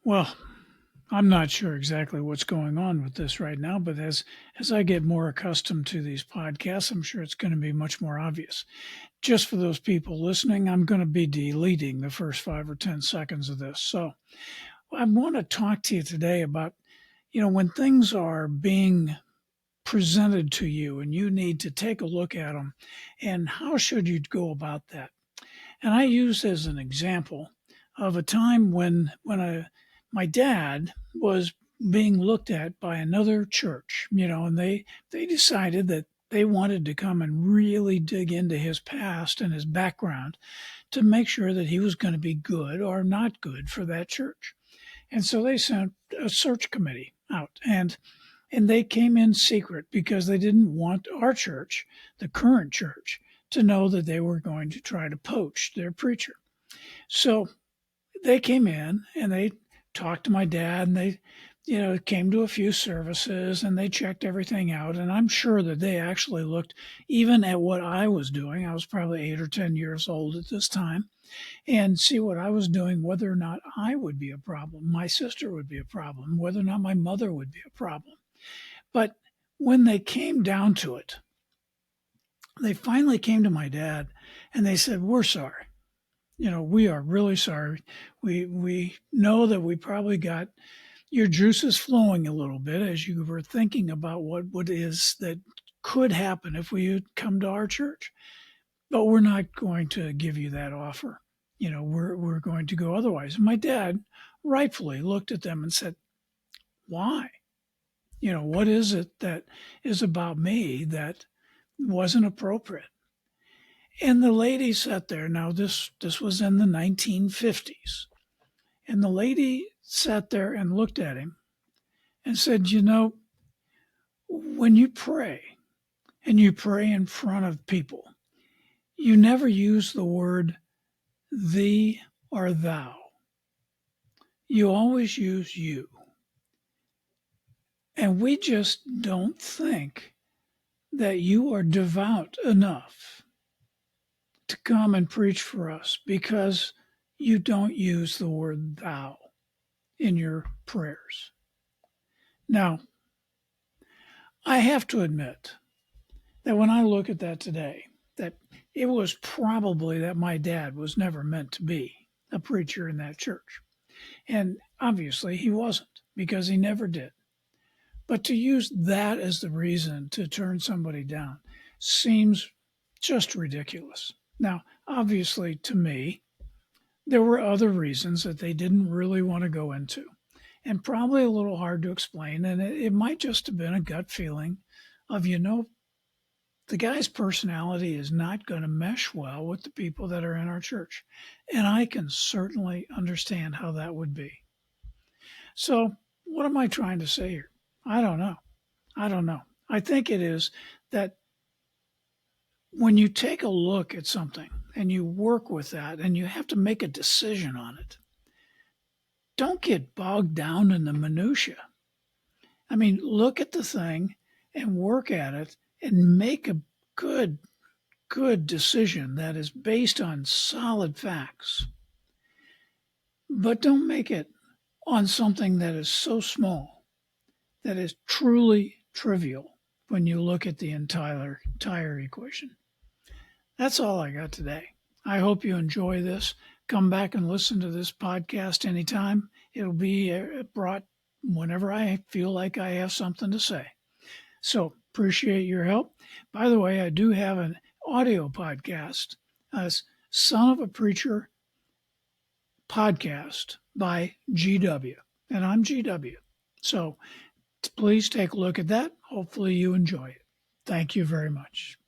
Well, I'm not sure exactly what's going on with this right now, but as I get more accustomed to these podcasts, I'm sure it's going to be much more obvious. Just for those people listening, I'm going to be deleting the first 5 or 10 seconds of this. So I want to talk to you today about, when things are being presented to you and you need to take a look at them, and how should you go about that? And I use as an example of a time when my dad was being looked at by another church, and they decided that they wanted to come and really dig into his past and his background to make sure that he was going to be good or not good for that church. And so they sent a search committee out, and they came in secret because they didn't want our church, the current church, to know that they were going to try to poach their preacher. So they came in and they talked to my dad, and they, came to a few services and they checked everything out. And I'm sure that they actually looked even at what I was doing. I was probably 8 or 10 years old at this time, and see what I was doing, whether or not I would be a problem, my sister would be a problem, whether or not my mother would be a problem. But when they came down to it, they finally came to my dad and they said, "We're sorry. We are really sorry. We know that we probably got your juices flowing a little bit as you were thinking about what is that could happen if we had come to our church. But we're not going to give you that offer. We're going to go otherwise." And my dad rightfully looked at them and said, "Why? What is it that is about me that wasn't appropriate?" And the lady sat there. Now this was in the 1950s. And the lady sat there and looked at him and said, "When you pray and you pray in front of people, you never use the word thee or thou. You always use you. And we just don't think that you are devout enough to come and preach for us because you don't use the word thou in your prayers." Now, I have to admit that when I look at that today, that it was probably that my dad was never meant to be a preacher in that church. And obviously he wasn't, because he never did. But to use that as the reason to turn somebody down seems just ridiculous. Now, obviously, to me, there were other reasons that they didn't really want to go into, and probably a little hard to explain. And it might just have been a gut feeling of, the guy's personality is not going to mesh well with the people that are in our church. And I can certainly understand how that would be. So, what am I trying to say here? I don't know. I don't know. I think it is that when you take a look at something and you work with that and you have to make a decision on it, don't get bogged down in the minutia. I mean, look at the thing and work at it and make a good decision that is based on solid facts. But don't make it on something that is so small, that is truly trivial when you look at the entire equation. That's all I got today. I hope you enjoy this. Come back and listen to this podcast anytime. It'll be brought whenever I feel like I have something to say. So appreciate your help. By the way, I do have an audio podcast, Son of a Preacher podcast by GW, and I'm GW. So please take a look at that. Hopefully you enjoy it. Thank you very much.